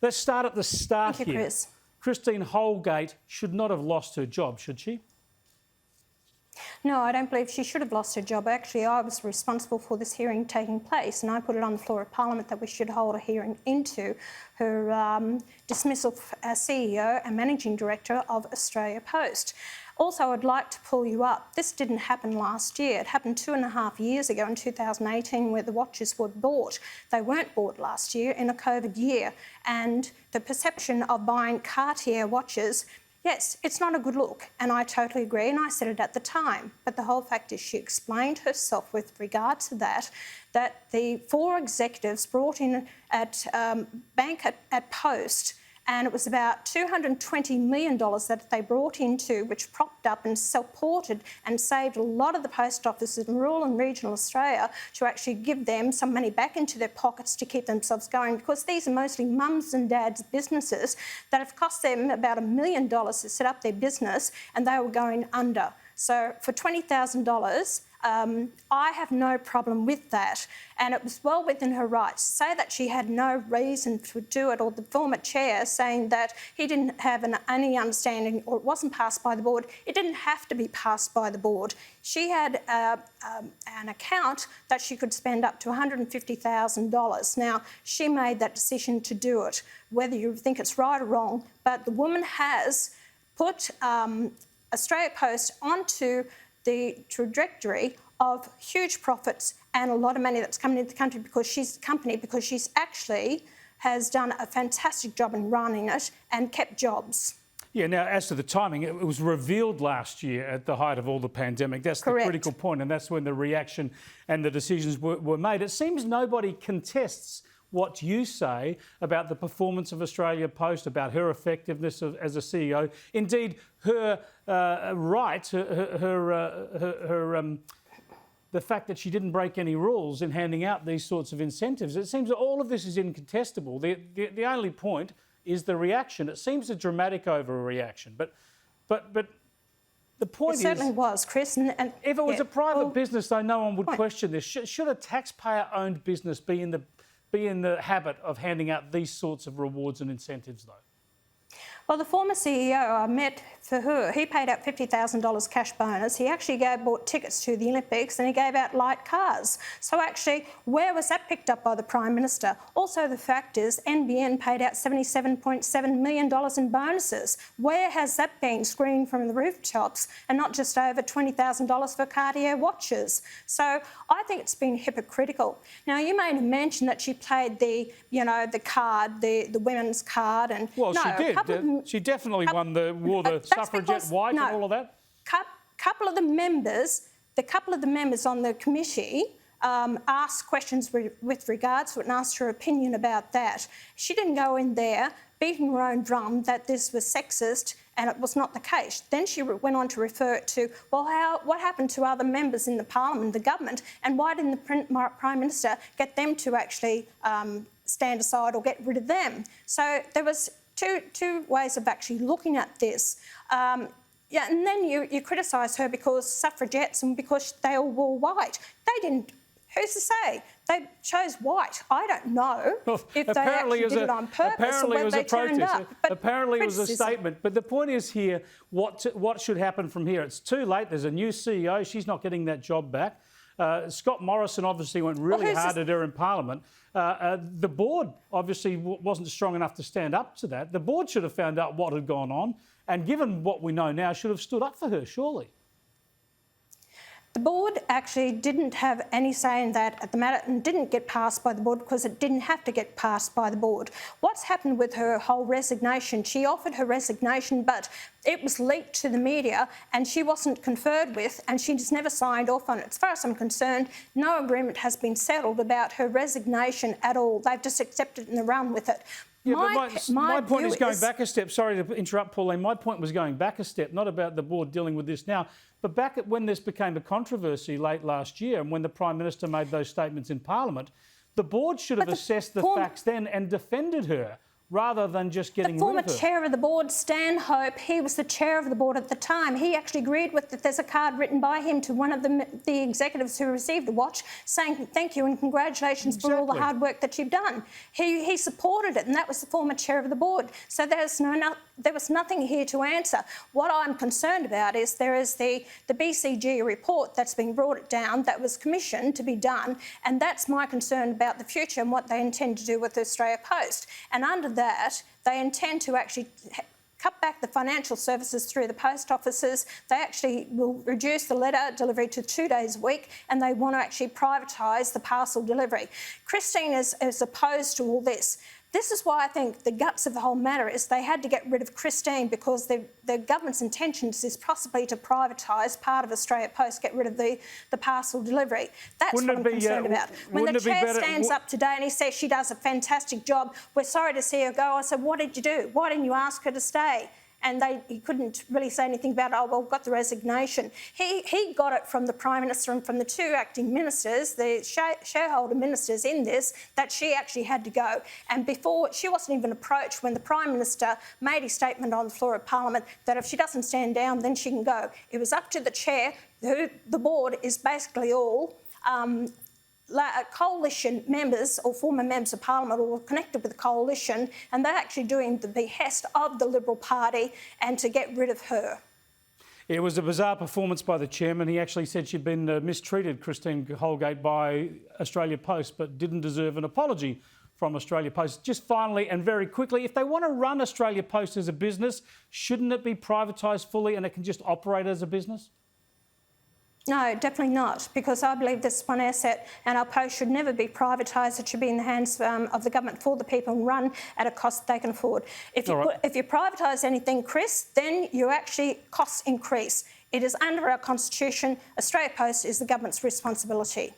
Let's start at the start Thank you, here. Chris. Christine Holgate should not have lost her job, should she? No, I don't believe she should have lost her job. Actually, I was responsible for this hearing taking place, and I put it on the floor of Parliament that we should hold a hearing into her dismissal as CEO and Managing Director of Australia Post. Also, I'd like to pull you up. This didn't happen last year. It happened 2.5 years ago in 2018 where the watches were bought. They weren't bought last year in a COVID year. And the perception of buying Cartier watches, yes, it's not a good look, and I totally agree, and I said it at the time. But the whole fact is she explained herself with regard to that the 4 executives brought in at bank at Post, and it was about $220 million that they brought into, which propped up and supported and saved a lot of the post offices in rural and regional Australia to actually give them some money back into their pockets to keep themselves going, because these are mostly mums and dads' businesses that have cost them about $1 million to set up their business, and they were going under. So for $20,000, I have no problem with that, and it was well within her rights. To say that she had no reason to do it, or the former chair saying that he didn't have any understanding or it wasn't passed by the board, it didn't have to be passed by the board. She had an account that she could spend up to $150,000. Now, she made that decision to do it, whether you think it's right or wrong, but the woman has put Australia Post onto the trajectory of huge profits and a lot of money that's coming into the country because she's actually has done a fantastic job in running it and kept jobs. Yeah, now, as to the timing, it was revealed last year at the height of all the pandemic. That's Correct. The critical point, and that's when the reaction and the decisions were made. It seems nobody contests what you say about the performance of Australia Post, about her effectiveness as a CEO, indeed her rights, the fact that she didn't break any rules in handing out these sorts of incentives. It seems that all of this is incontestable. The only point is the reaction. It seems a dramatic overreaction, but the point is... It certainly was, Chris. And if it was a private business, though, no one would point. question this. Should a taxpayer-owned business be in the habit of handing out these sorts of rewards and incentives, though? Well, the former CEO I met for her, he paid out $50,000 cash bonus. He actually bought tickets to the Olympics and he gave out light cars. So actually, where was that picked up by the Prime Minister? Also, the fact is NBN paid out $77.7 million in bonuses. Where has that been screened from the rooftops and not just over $20,000 for Cartier watches? So I think it's been hypocritical. Now, you made a mention that she played the card, the women's card. And well, no, she did. She definitely wore the suffragette white and all of that. Couple of the members on the committee asked questions with regards to it and asked her opinion about that. She didn't go in there beating her own drum that this was sexist, and it was not the case. Then she went on to refer it to, well, what happened to other members in the Parliament, the government, and why didn't the Prime Minister get them to actually stand aside or get rid of them? So there was two ways of actually looking at this. Yeah, and then you criticise her because suffragettes and because they all wore white. They didn't. Who's to say? They chose white. I don't know if they actually did it on purpose or whether they turned up. Apparently it was a statement. But the point is here, what should happen from here? It's too late. There's a new CEO. She's not getting that job back. Scott Morrison obviously went really hard at her in Parliament. The board obviously wasn't strong enough to stand up to that. The board should have found out what had gone on and, given what we know now, should have stood up for her, surely. The board actually didn't have any say in that at the matter and didn't get passed by the board because it didn't have to get passed by the board. What's happened with her whole resignation? She offered her resignation, but it was leaked to the media and she wasn't conferred with and she just never signed off on it. As far as I'm concerned, no agreement has been settled about her resignation at all. They've just accepted it and run with it. Yeah, my point is going back a step. Sorry to interrupt, Pauline. My point was going back a step, not about the board dealing with this now, but back at when this became a controversy late last year and when the Prime Minister made those statements in Parliament, the board should have assessed the facts then and defended her. rather than just getting The rid former of her. chair of the board, Stan Hope, he was the chair of the board at the time. He actually agreed with that. There's a card written by him to one of the executives who received the watch saying thank you and congratulations for all the hard work that you've done. He supported it, and that was the former chair of the board. So there was nothing here to answer. What I'm concerned about is there is the BCG report that's been brought down that was commissioned to be done, and that's my concern about the future and what they intend to do with the Australia Post. And under that, they intend to actually cut back the financial services through the post offices. They actually will reduce the letter delivery to 2 days a week, and they want to actually privatise the parcel delivery. Christine is opposed to all this. This is why I think the guts of the whole matter is they had to get rid of Christine, because the government's intentions is possibly to privatise part of Australia Post, get rid of the parcel delivery. That's what I'm concerned about. When the chair stands up today and he says she does a fantastic job, we're sorry to see her go. I said, what did you do? Why didn't you ask her to stay? And he couldn't really say anything about, oh, well, got the resignation. He got it from the Prime Minister and from the two acting ministers, the shareholder ministers in this, that she actually had to go. And before, she wasn't even approached when the Prime Minister made his statement on the floor of Parliament that if she doesn't stand down, then she can go. It was up to the chair, who the board is basically all coalition members or former members of Parliament or connected with the coalition, and they're actually doing the behest of the Liberal Party and to get rid of her. It was a bizarre performance by the chairman. He actually said she'd been mistreated, Christine Holgate, by Australia Post, but didn't deserve an apology from Australia Post. Just finally and very quickly, if they want to run Australia Post as a business, shouldn't it be privatised fully and it can just operate as a business? No, definitely not, because I believe this is one asset and our post should never be privatised. It should be in the hands of the government for the people and run at a cost they can afford. If you privatise anything, Chris, then you actually costs increase. It is under our constitution. Australia Post is the government's responsibility.